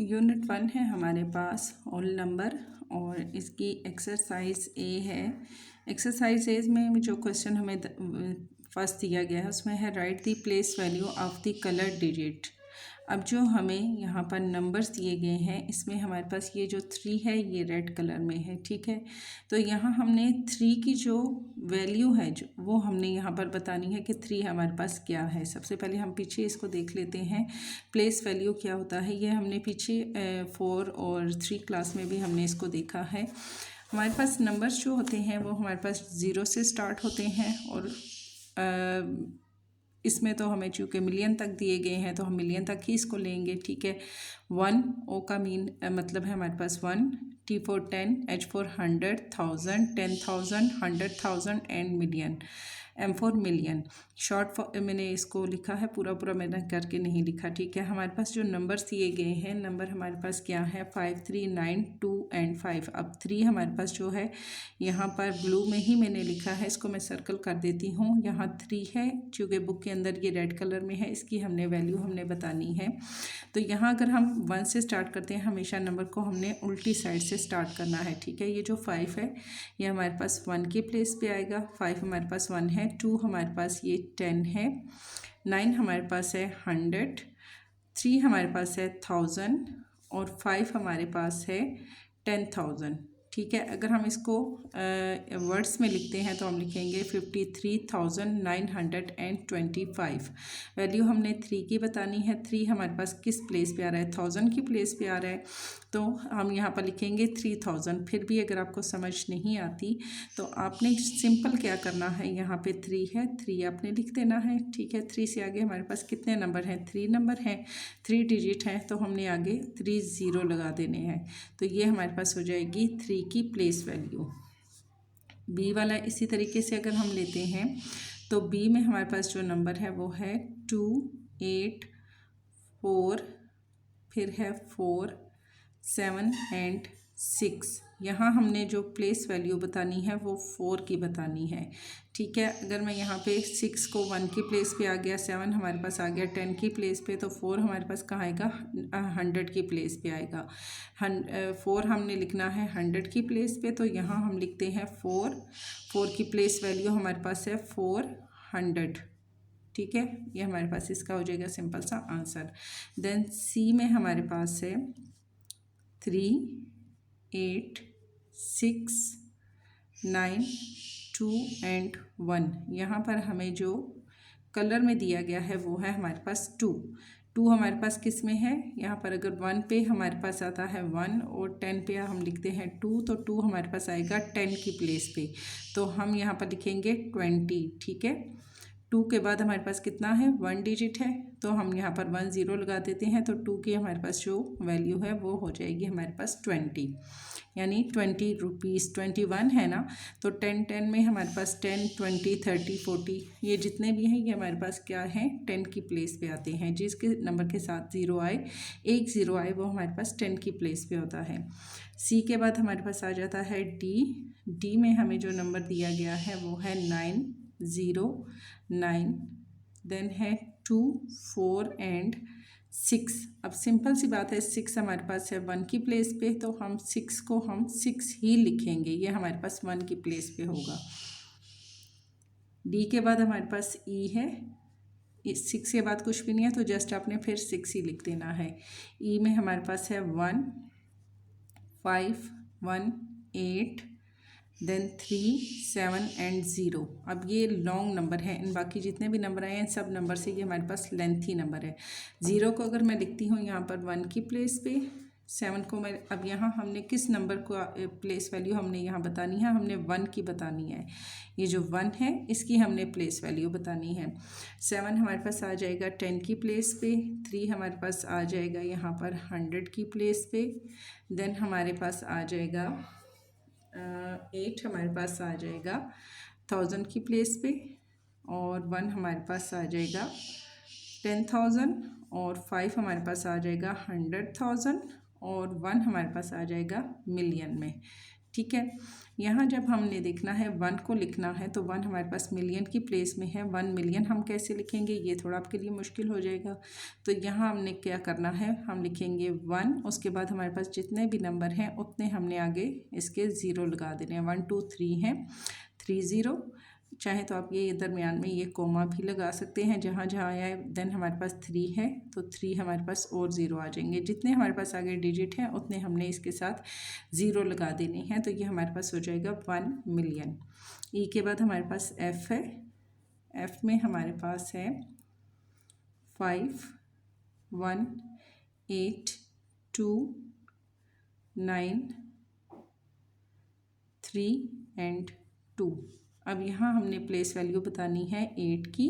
Unit 1 है हमारे पास whole number और इसकी एक्सरसाइज ए है। एक्सरसाइज ए में जो क्वेश्चन हमें फर्स्ट दिया गया है उसमें है right the place value of the colour digit. अब जो हमें यहाँ पर नंबर्स दिए गए हैं इसमें हमारे पास ये जो 3 है ये रेड कलर में है, ठीक है। तो यहाँ हमने 3 की जो वैल्यू है जो वो हमने यहाँ पर बतानी है कि 3 हमारे पास क्या है। सबसे पहले हम पीछे इसको देख लेते हैं प्लेस वैल्यू क्या होता है। ये हमने पीछे 4 और 3 क्लास में भी हमने इसको देखा है। हमारे पास नंबर्स जो होते हैं वो हमारे पास 0 से स्टार्ट होते हैं और इसमें तो हमें चूँकि मिलियन तक दिए गए हैं तो हम मिलियन तक ही इसको लेंगे, ठीक है। 1 ओ का मीन मतलब है हमारे पास 1, T for 10, H for 100, 1000, 10,000, 100,000 and million, M for million. Short for मैंने इसको लिखा है, पूरा मैंने करके नहीं लिखा, ठीक है। हमारे पास जो नंबर्स दिए गए हैं नंबर हमारे पास क्या है 5, 3, 9, 2 एंड 5। अब 3 हमारे पास जो है यहाँ पर ब्लू में ही मैंने लिखा है, इसको मैं सर्कल कर देती हूँ। यहाँ 3 है चूँकि बुक के अंदर ये रेड कलर में है, इसकी हमने वैल्यू हमने बतानी है। तो यहाँ अगर हम 1 से स्टार्ट करते हैं हमेशा नंबर को हमने उल्टी साइड से स्टार्ट करना है, ठीक है। ये जो 5 है ये हमारे पास 1 के प्लेस पे आएगा, 5 हमारे पास 1 है, 2 हमारे पास ये 10 है, 9 हमारे पास है 100, 3 हमारे पास है 1000 और 5 हमारे पास है 10,000, ठीक है। अगर हम इसको वर्ड्स में लिखते हैं तो हम लिखेंगे 53,925। वैल्यू हमने 3 की बतानी है। 3 हमारे पास किस प्लेस पे आ रहा है 1000 की प्लेस पे आ रहा है, तो हम यहाँ पर लिखेंगे 3000। फिर भी अगर आपको समझ नहीं आती तो आपने सिंपल क्या करना है, यहाँ पे 3 है 3 आपने लिख देना है, ठीक है। 3 से आगे हमारे पास कितने नंबर हैं 3 नंबर हैं, 3 डिजिट हैं तो हमने आगे 3 0 लगा देने हैं। तो ये हमारे पास हो जाएगी 3 की प्लेस वैल्यू। बी वाला इसी तरीके से अगर हम लेते हैं तो बी में हमारे पास जो नंबर है वो है 2, 8, 4, फिर है 4, 7 एंड 6। यहाँ हमने जो प्लेस वैल्यू बतानी है वो 4 की बतानी है, ठीक है। अगर मैं यहाँ पे 6 को 1 की प्लेस पे आ गया, 7 हमारे पास आ गया 10 की प्लेस पे, तो 4 हमारे पास कहाँ आएगा 100 की प्लेस पे आएगा। 4 हमने लिखना है 100 की प्लेस पे, तो यहाँ हम लिखते हैं 4 की प्लेस वैल्यू हमारे पास है 400, ठीक है। ये हमारे पास इसका हो जाएगा सिंपल सा आंसर। देन सी में हमारे पास है 3, 8, 6, 9, 2 एंड 1। यहाँ पर हमें जो कलर में दिया गया है वो है हमारे पास 2 हमारे पास किस में है, यहाँ पर अगर 1 पे हमारे पास आता है 1 और 10 पे हम लिखते हैं 2, तो 2 हमारे पास आएगा 10 की प्लेस पे, तो हम यहाँ पर लिखेंगे 20, ठीक है। 2 के बाद हमारे पास कितना है 1 डिजिट है, तो हम यहाँ पर 1 0 लगा देते हैं, तो 2 की हमारे पास जो वैल्यू है वो हो जाएगी हमारे पास 20, यानी 20 रुपीज़। 21 है ना, तो 10 में हमारे पास 10, 20, 30, 40 ये जितने भी हैं ये हमारे पास क्या है 10 की प्लेस पे आते हैं। जिसके नंबर के साथ 0 आए, एक 0 आए, वो हमारे पास 10 की प्लेस पे होता है। सी के बाद हमारे पास आ जाता है डी में हमें जो नंबर दिया गया है वो है 9, 0, 9, देन है 2, 4 एंड 6। अब सिंपल सी बात है 6 हमारे पास है 1 की प्लेस पे, तो हम 6 को हम 6 ही लिखेंगे, ये हमारे पास 1 की प्लेस पे होगा। डी के बाद हमारे पास ई है, 6 के बाद कुछ भी नहीं है तो जस्ट आपने फिर 6 ही लिख देना है। ई में हमारे पास है 1, 5, 1, 8, देन 3, 7 एंड 0। अब ये लॉन्ग नंबर है, इन बाकी जितने भी नंबर आए हैं सब नंबर से ये हमारे पास लेंथी नंबर है। 0 को अगर मैं लिखती हूँ यहाँ पर 1 की प्लेस पे, 7 को मैं अब यहाँ हमने किस नंबर को प्लेस वैल्यू हमने यहाँ बतानी है, हमने 1 की बतानी है। ये जो 1 है इसकी हमने प्लेस वैल्यू बतानी है। 7 हमारे पास आ जाएगा 10 की प्लेस पे, 3 हमारे पास आ जाएगा यहाँ पर 100 की प्लेस पे, देन हमारे पास आ जाएगा 8 हमारे पास आ जाएगा 1000 की प्लेस पे, और 1 हमारे पास आ जाएगा 10,000, और 5 हमारे पास आ जाएगा 100,000, और 1 हमारे पास आ जाएगा मिलियन में, ठीक है। यहाँ जब हमने देखना है 1 को लिखना है तो 1 हमारे पास मिलियन की प्लेस में है। 1 मिलियन हम कैसे लिखेंगे, ये थोड़ा आपके लिए मुश्किल हो जाएगा। तो यहाँ हमने क्या करना है, हम लिखेंगे 1, उसके बाद हमारे पास जितने भी नंबर हैं उतने हमने आगे इसके ज़ीरो लगा देने हैं। 1 2 3 हैं, 3 0। चाहे तो आप ये दरमियान में ये कोमा भी लगा सकते हैं जहाँ जहाँ आया है। देन हमारे पास 3 है तो 3 हमारे पास और ज़ीरो आ जाएंगे। जितने हमारे पास आगे डिजिट हैं उतने हमने इसके साथ ज़ीरो लगा देने हैं। तो ये हमारे पास हो जाएगा 1 मिलियन। ई के बाद हमारे पास एफ़ है। एफ़ में हमारे पास है 5 1 8 2 9 3 एंड 2। अब यहाँ हमने प्लेस वैल्यू बतानी है 8 की,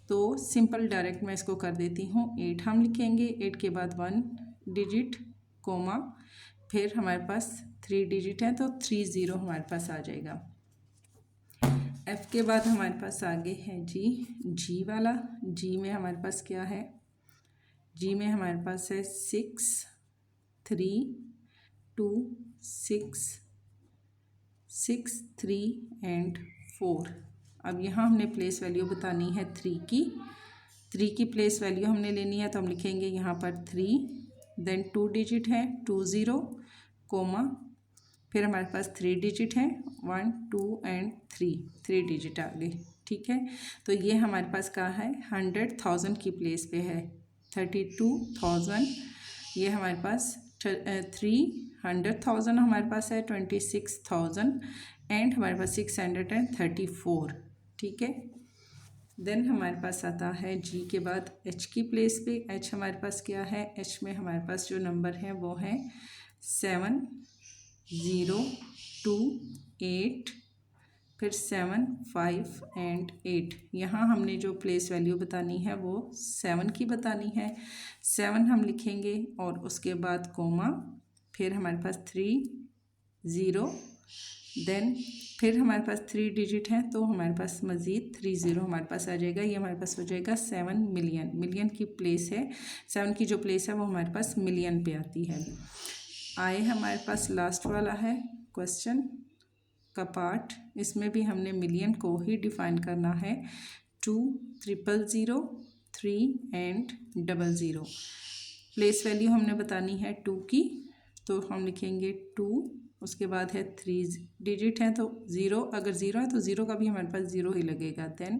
तो सिंपल डायरेक्ट मैं इसको कर देती हूँ। 8 हम लिखेंगे, 8 के बाद 1 डिजिट कोमा, फिर हमारे पास 3 डिजिट है तो 3 0 हमारे पास आ जाएगा। एफ़ के बाद हमारे पास आगे है जी, जी वाला। जी में हमारे पास क्या है, जी में हमारे पास है 6 3 2 6 6 3 एंड 4। अब यहाँ हमने प्लेस वैल्यू बतानी है 3 की। 3 की प्लेस वैल्यू हमने लेनी है तो हम लिखेंगे यहाँ पर 3, देन 2 डिजिट है 2 0 कोमा, फिर हमारे पास 3 डिजिट है 1 2 एंड 3 डिजिट आगे। ठीक है, तो ये हमारे पास क्या है, 100,000 की प्लेस पे है। 32,000 ये हमारे पास 300,000 हमारे पास है, 26,000 एंड हमारे पास 634। ठीक है, देन हमारे पास आता है जी के बाद एच की प्लेस पे। एच हमारे पास क्या है, एच में हमारे पास जो नंबर है वो है 7 0 2 8, फिर 7 5 एंड 8। यहाँ हमने जो प्लेस वैल्यू बतानी है वो 7 की बतानी है। 7 हम लिखेंगे और उसके बाद कोमा, फिर हमारे पास 3 0, देन फिर हमारे पास 3 डिजिट हैं तो हमारे पास मज़ीद 3 0 हमारे पास आ जाएगा। ये हमारे पास हो जाएगा 7 मिलियन। मिलियन की प्लेस है, 7 की जो प्लेस है वो हमारे पास मिलियन पे आती है। आए हमारे पास लास्ट वाला है क्वेश्चन का पार्ट। इसमें भी हमने मिलियन को ही डिफ़ाइन करना है। 2 000 3 एंड 00। प्लेस वैल्यू हमने बतानी है 2 की, तो हम लिखेंगे 2, उसके बाद है 3 डिजिट है तो 0, अगर 0 है तो 0 का भी हमारे पास 0 ही लगेगा। देन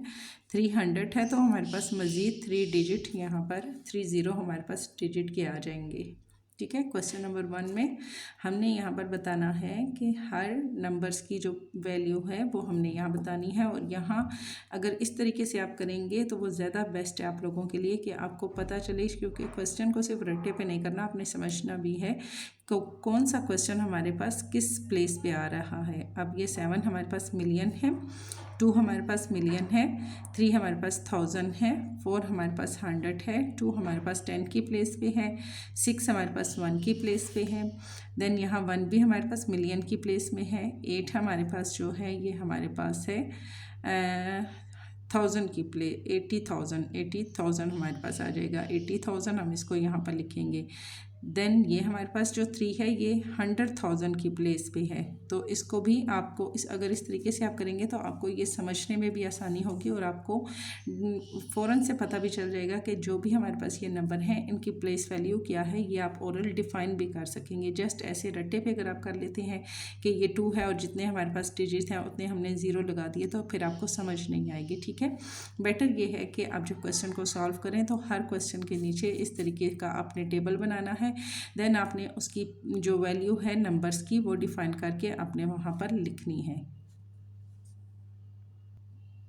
300 है तो हमारे पास मज़ीद 3 डिजिट यहाँ पर 3 0 हमारे पास डिजिट के आ जाएंगे। ठीक है, क्वेश्चन नंबर 1 में हमने यहाँ पर बताना है कि हर नंबर्स की जो वैल्यू है वो हमने यहाँ बतानी है। और यहाँ अगर इस तरीके से आप करेंगे तो वो ज़्यादा बेस्ट है आप लोगों के लिए कि आपको पता चले, क्योंकि क्वेश्चन को सिर्फ रट्टे पे नहीं करना, आपने समझना भी है कौन सा क्वेश्चन हमारे पास किस प्लेस पे आ रहा है। अब ये 7 हमारे पास मिलियन है, 2 हमारे पास मिलियन है, 3 हमारे पास 1000 है, 4 हमारे पास 100 है, 2 हमारे पास 10 की प्लेस पे है, 6 हमारे पास 1 की प्लेस पे है, देन यहाँ 1 भी हमारे पास मिलियन की प्लेस में है, 8 हमारे पास जो है ये हमारे पास है 1000 की 80,000 हमारे पास आ जाएगा। 80,000 हम इसको यहाँ पर लिखेंगे। देन ये हमारे पास जो 3 है ये 100,000 की प्लेस पे है। तो इसको भी आपको अगर इस तरीके से आप करेंगे तो आपको ये समझने में भी आसानी होगी और आपको फ़ौरन से पता भी चल जाएगा कि जो भी हमारे पास ये नंबर हैं इनकी प्लेस वैल्यू क्या है। ये आप ओरल डिफ़ाइन भी कर सकेंगे। जस्ट ऐसे रट्टे पे अगर आप कर लेते हैं कि ये 2 है और जितने हमारे पास डिजिट हैं उतने हमने 0 लगा दिए तो फिर आपको समझ नहीं आएगी। ठीक है, बेटर ये है कि आप जब क्वेश्चन को सॉल्व करें तो हर क्वेश्चन के नीचे इस तरीके का आपने टेबल बनाना है। देन आपने उसकी जो वैल्यू है नंबर्स की वो डिफ़ाइन करके आपने वहाँ पर लिखनी है।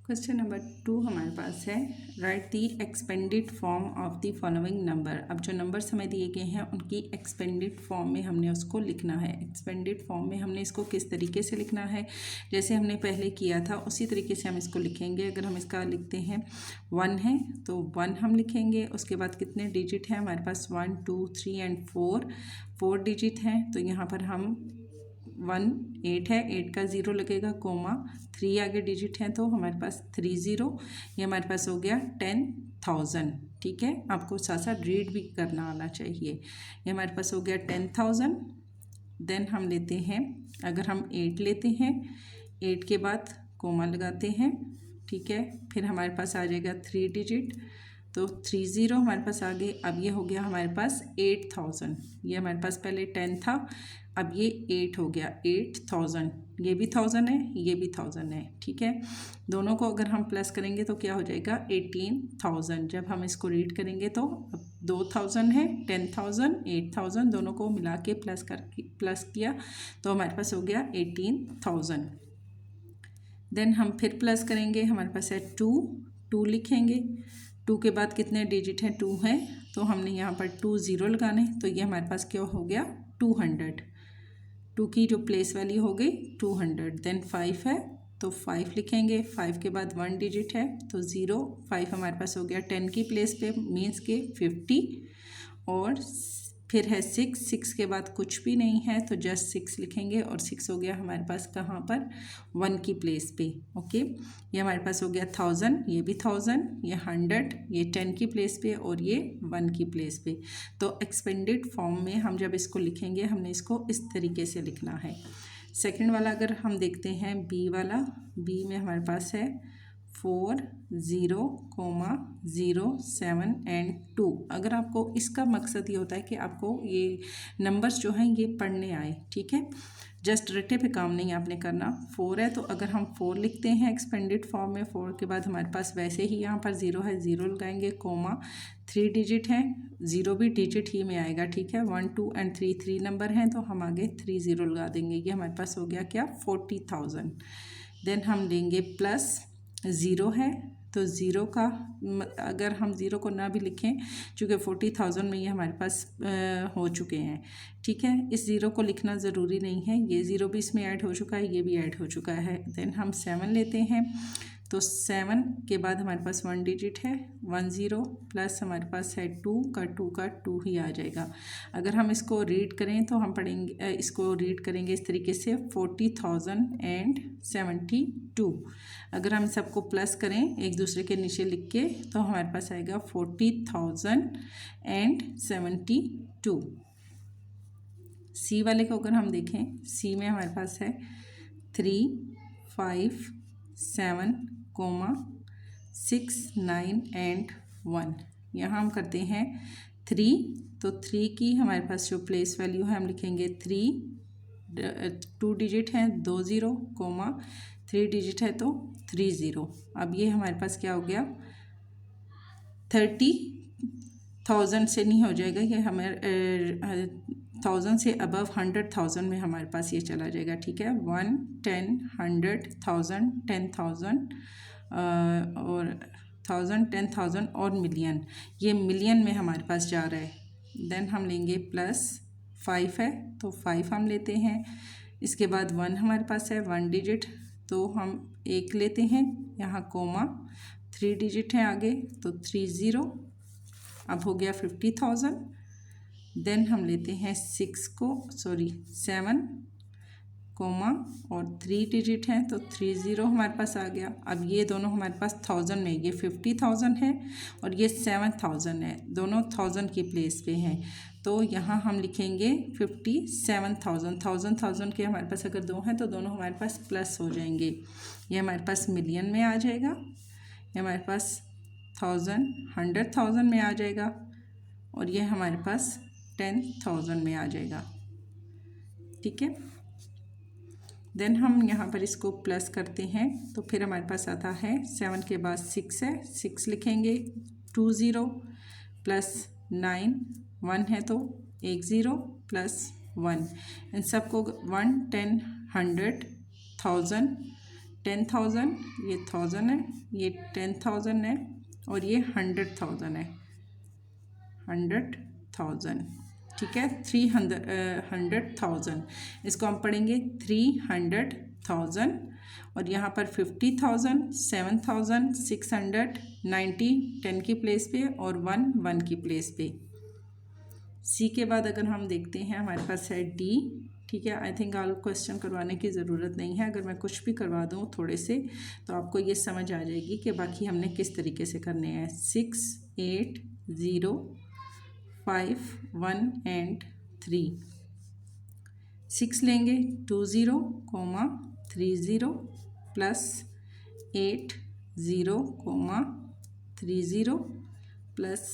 क्वेश्चन नंबर 2 हमारे पास है, right the expanded form of the following number. अब जो नंबर्स हमें दिए गए हैं उनकी एक्सपेंडेड फॉर्म में हमने उसको लिखना है। एक्सपेंडेड फॉर्म में हमने इसको किस तरीके से लिखना है, जैसे हमने पहले किया था उसी तरीके से हम इसको लिखेंगे। अगर हम इसका लिखते हैं 1 है तो 1 हम लिखेंगे, उसके बाद कितने डिजिट हैं हमारे पास 1 2 3 एंड 4 डिजिट हैं। तो यहाँ पर हम 1 8 है, 8 का 0 लगेगा, कोमा 3 आगे डिजिट हैं तो हमारे पास 3 0, ये हमारे पास हो गया 10,000। ठीक है, आपको साथ साथ रीड भी करना आना चाहिए। ये हमारे पास हो गया 10,000। देन हम लेते हैं, अगर हम 8 लेते हैं, 8 के बाद कोमा लगाते हैं, ठीक है, फिर हमारे पास आ जाएगा 3 डिजिट, तो 30 हमारे पास आ गए। अब ये हो गया हमारे पास 8000, ये हमारे पास पहले 10 था, अब ये 8 हो गया 8000, ये भी 1000 है, ये भी 1000 है, ठीक है। दोनों को अगर हम प्लस करेंगे तो क्या हो जाएगा 18000। जब हम इसको रीड करेंगे तो अब 2000 है, 10000, 8000 दोनों को मिला के प्लस किया तो हमारे पास हो गया 18000। देन हम फिर प्लस करेंगे, हमारे पास है 2 लिखेंगे, 2 के बाद कितने डिजिट हैं, 2 है, तो हमने यहाँ पर 2 0 लगाने, तो ये हमारे पास क्या हो गया 200, 2 की जो प्लेस वैल्यू हो गई 200। देन 5 है तो 5 लिखेंगे, 5 के बाद 1 डिजिट है तो 0, 5 हमारे पास हो गया 10 की प्लेस पे मीन्स के 50, और फिर है 6 के बाद कुछ भी नहीं है तो जस्ट 6 लिखेंगे, और 6 हो गया हमारे पास कहाँ पर 1 की प्लेस पे, ओके। ये हमारे पास हो गया 1000, ये भी 1000, ये 100, ये 10 की प्लेस पे और ये 1 की प्लेस पे। तो एक्सपेंडेड फॉर्म में हम जब इसको लिखेंगे हमने इसको इस तरीके से लिखना है। सेकंड वाला अगर हम देखते हैं बी वाला, बी में हमारे पास है 4 0 0 7 एंड 2। अगर आपको इसका मकसद ये होता है कि आपको ये नंबर्स जो हैं ये पढ़ने आए, ठीक है, जस्ट रटे पे काम नहीं आपने करना। 4 है तो अगर हम 4 लिखते हैं एक्सपेंडेड फॉर्म में, 4 के बाद हमारे पास वैसे ही यहाँ पर 0 है, 0 लगाएंगे, कोमा 3 डिजिट है, 0 भी डिजिट ही में आएगा, ठीक है, 1 2 एंड 3 3 नंबर हैं तो हम आगे 3 0 लगा देंगे। ये हमारे पास हो गया क्या 40,000। देन हम लेंगे प्लस 0 है तो 0 का अगर हम 0 को ना भी लिखें चूँकि 40,000 में ये हमारे पास हो चुके हैं, ठीक है, इस 0 को लिखना ज़रूरी नहीं है, ये 0 भी इसमें ऐड हो चुका है, ये भी ऐड हो चुका है। देन हम 7 लेते हैं तो 7 के बाद हमारे पास 1 डिजिट है, 1 0 प्लस हमारे पास है 2 का 2 ही आ जाएगा। अगर हम इसको रीड करें तो हम पढ़ेंगे, इसको रीड करेंगे इस तरीके से 40,072। अगर हम सबको प्लस करें एक दूसरे के नीचे लिख के तो हमारे पास आएगा 40,072। सी वाले को अगर हम देखें, सी में हमारे पास है 3 5 7 6 9 एंड 1। यहाँ हम करते हैं 3, तो 3 की हमारे पास जो प्लेस वैल्यू है हम लिखेंगे 3, 2 डिजिट हैं 2 0 3 डिजिट है तो 3 0। अब ये हमारे पास क्या हो गया 30,000 से नहीं हो जाएगा, ये हमारे 1000 से अबव 100,000 में हमारे पास ये चला जाएगा, ठीक है, 1 10 100,000 10,000 और 1000 10,000 और मिलियन, ये मिलियन में हमारे पास जा रहा है। देन हम लेंगे प्लस 5 है तो 5 हम लेते हैं, इसके बाद 1 हमारे पास है 1 डिजिट तो हम 1 लेते हैं, यहाँ कोमा 3 डिजिट है आगे तो 3 0, अब हो गया 50,000। देन हम लेते हैं 7 कोमा और 3 डिजिट हैं तो 3 0 हमारे पास आ गया। अब ये दोनों हमारे पास 1000 में, ये 50,000 है और ये 7,000 है, दोनों 1000 की प्लेस पे हैं, तो यहाँ हम लिखेंगे 57,000। 1000 के हमारे पास अगर 2 हैं तो दोनों हमारे पास प्लस हो जाएंगे, ये हमारे पास मिलियन में आ जाएगा, ये हमारे पास 100,000 में आ जाएगा और ये हमारे पास 10,000 में आ जाएगा, ठीक है। देन हम यहाँ पर इसको प्लस करते हैं तो फिर हमारे पास आता है 7 के बाद 6 है, 6 लिखेंगे, 2 0 प्लस 9 1 है तो 1 0 प्लस 1, इन सबको 1 10 100,000 10,000, ये 1000 है, ये 10,000 है और ये 100,000 है, 100,000, ठीक है, 100,000, इसको हम पढ़ेंगे 300,000 और यहाँ पर 50,000 7,000 690 10 की प्लेस पे और 1 की प्लेस पे। सी के बाद अगर हम देखते हैं हमारे पास है डी, ठीक है, आई थिंक ऑल क्वेश्चन करवाने की ज़रूरत नहीं है, अगर मैं कुछ भी करवा दूँ थोड़े से तो आपको ये समझ आ जाएगी कि बाकी हमने किस तरीके से करने हैं। 6 8 0 5 1 एंड 3, 6 लेंगे 20 कोमा 30 प्लस 8 0 कोमा 30 प्लस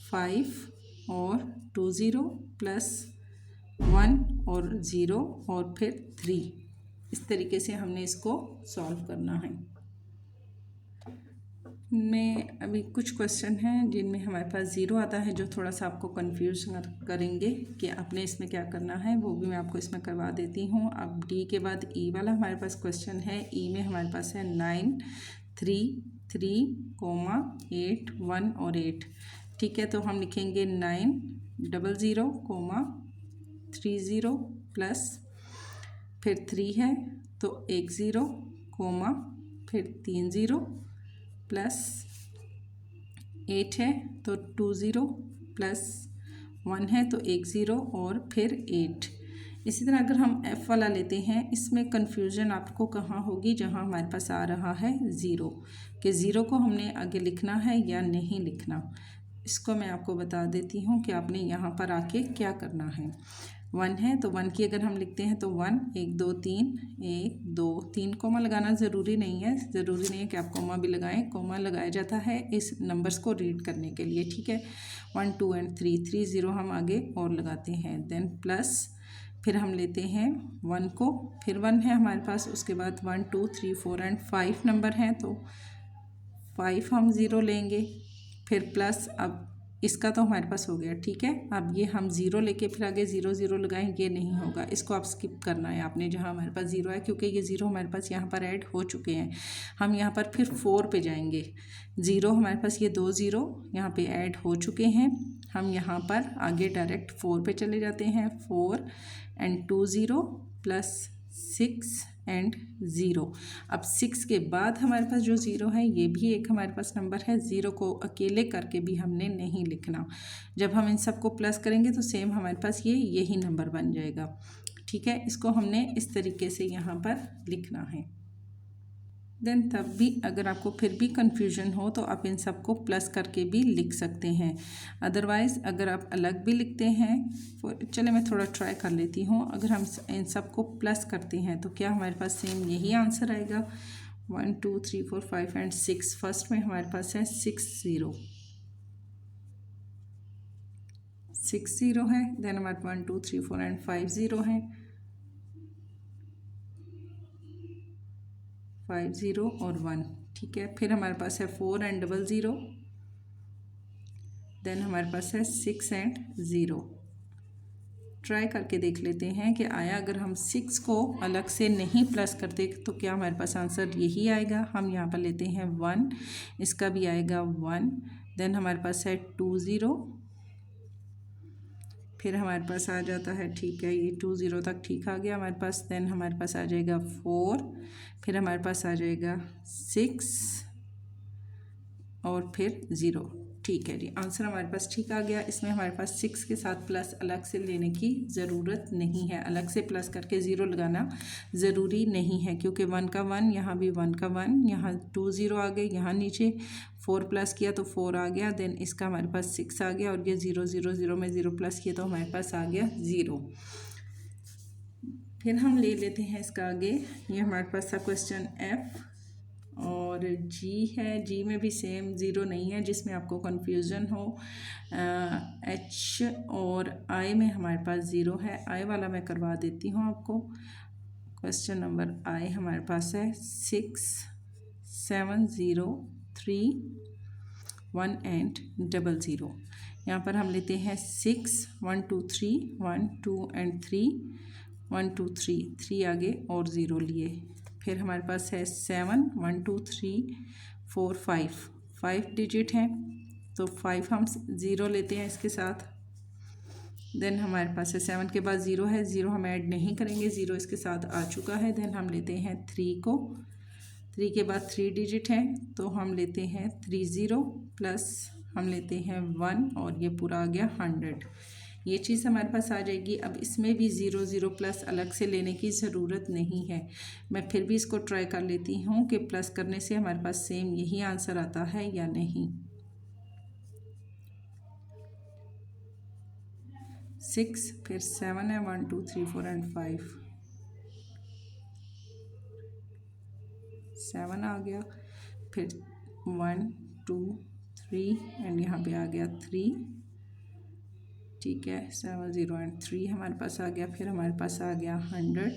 5 और 20 प्लस 1 और 0 और फिर 3। इस तरीके से हमने इसको सॉल्व करना है। में अभी कुछ क्वेश्चन हैं जिनमें हमारे पास ज़ीरो आता है, जो थोड़ा सा आपको कंफ्यूज करेंगे कि आपने इसमें क्या करना है, वो भी मैं आपको इसमें करवा देती हूँ। अब डी के बाद ई वाला हमारे पास क्वेश्चन है। ई में हमारे पास है 9 3 3 कोमा 8 1 और 8। ठीक है, तो हम लिखेंगे 9 00 कोमा 30 प्लस फिर 3 है तो 10 कोमा फिर 30 प्लस 8 है तो 20 प्लस 1 है तो 10 और फिर 8। इसी तरह अगर हम एफ़ वाला लेते हैं, इसमें कन्फ्यूजन आपको कहाँ होगी, जहाँ हमारे पास आ रहा है ज़ीरो, कि ज़ीरो को हमने आगे लिखना है या नहीं लिखना। इसको मैं आपको बता देती हूँ कि आपने यहाँ पर आके क्या करना है। 1 है तो 1 की अगर हम लिखते हैं तो 1 1 2 3 1 2 3 कोमा लगाना ज़रूरी नहीं है, ज़रूरी नहीं है कि आप कोमा भी लगाएं। कोमा लगाया जाता है इस नंबर्स को रीड करने के लिए। ठीक है, 1 2 एंड 3 3 0 हम आगे और लगाते हैं। देन प्लस फिर हम लेते हैं 1 को, फिर 1 है हमारे पास, उसके बाद 1 2 3 4 एंड 5 नंबर हैं तो 5 हम 0 लेंगे, फिर प्लस अब इसका तो हमारे पास हो गया। ठीक है, अब ये हम 0 लेके फिर आगे 0 0 लगाएं, ये नहीं होगा, इसको आप स्किप करना है आपने जहाँ हमारे पास 0 है, क्योंकि ये 0 हमारे पास यहाँ पर ऐड हो चुके हैं। हम यहाँ पर फिर 4 पे जाएंगे। 0 हमारे पास ये 2 0 यहाँ पे ऐड हो चुके हैं। हम यहाँ पर आगे डायरेक्ट 4 पे चले जाते हैं। 4 एंड 2 0 प्लस 6 एंड 0। अब 6 के बाद हमारे पास जो 0 है, ये भी एक हमारे पास नंबर है। 0 को अकेले करके भी हमने नहीं लिखना। जब हम इन सबको प्लस करेंगे तो सेम हमारे पास यही नंबर बन जाएगा। ठीक है, इसको हमने इस तरीके से यहाँ पर लिखना है। देन तब भी अगर आपको फिर भी कन्फ्यूजन हो तो आप इन सबको प्लस करके भी लिख सकते हैं। अदरवाइज़ अगर आप अलग भी लिखते हैं, चले मैं थोड़ा ट्राई कर लेती हूँ। अगर हम इन सबको प्लस करते हैं तो क्या हमारे पास सेम यही आंसर आएगा। 1 2 3 4 5 एंड 6। फर्स्ट में हमारे पास है 6 0 है। देन हमारे 1 2 3 4 एंड 5 0 है। 5 0 और 1। ठीक है, फिर हमारे पास है 4 एंड 00। देन हमारे पास है 6 एंड 0। ट्राई करके देख लेते हैं कि आया। अगर हम 6 को अलग से नहीं प्लस करते तो क्या हमारे पास आंसर यही आएगा। हम यहाँ पर लेते हैं 1, इसका भी आएगा 1। देन हमारे पास है 2 0, फिर हमारे पास आ जाता है, ठीक है, ये 2 0 तक ठीक आ गया हमारे पास। देन हमारे पास आ जाएगा 4, फिर हमारे पास आ जाएगा 6 और फिर 0। ठीक है जी, आंसर हमारे पास ठीक आ गया। इसमें हमारे पास 6 के साथ प्लस अलग से लेने की ज़रूरत नहीं है। अलग से प्लस करके 0 लगाना ज़रूरी नहीं है, क्योंकि 1 का 1, यहाँ भी 1 का 1, यहाँ 2 0 आ गए, यहाँ नीचे 4 प्लस किया तो 4 आ गया। देन इसका हमारे पास 6 आ गया और ये 0 0 0 में 0 प्लस किया तो हमारे पास आ गया 0। फिर हम ले लेते हैं इसका आगे। ये हमारे पास था क्वेश्चन F और जी है। जी में भी सेम 0 नहीं है, जिसमें आपको कन्फ्यूज़न हो। H और I में हमारे पास 0 है। I वाला मैं करवा देती हूँ आपको। क्वेश्चन नंबर I हमारे पास है 6 7 0 3 1 एंड 00। यहाँ पर हम लेते हैं 6 1 2 3 1 2 एंड 3 1 2 3 3 आगे और 0 लिए। फिर हमारे पास है 7 1 2 3 4 5 डिजिट हैं तो 5 हम 0 लेते हैं इसके साथ। देन हमारे पास है 7 के बाद 0 है, 0 हम ऐड नहीं करेंगे, 0 इसके साथ आ चुका है। देन हम लेते हैं 3 को, 3 के बाद 3 डिजिट हैं तो हम लेते हैं 3 0 प्लस हम लेते हैं 1 और ये पूरा आ गया 100। ये चीज़ हमारे पास आ जाएगी। अब इसमें भी 0 0 प्लस अलग से लेने की ज़रूरत नहीं है। मैं फिर भी इसको ट्राई कर लेती हूँ कि प्लस करने से हमारे पास सेम यही आंसर आता है या नहीं। 6, फिर 7 है, 1 2 3 4 एंड 5, 7 आ गया, फिर 1 2 3 एंड यहाँ पे आ गया 3, ठीक है, 7 0 एंड 3 हमारे पास आ गया। फिर हमारे पास आ गया 100,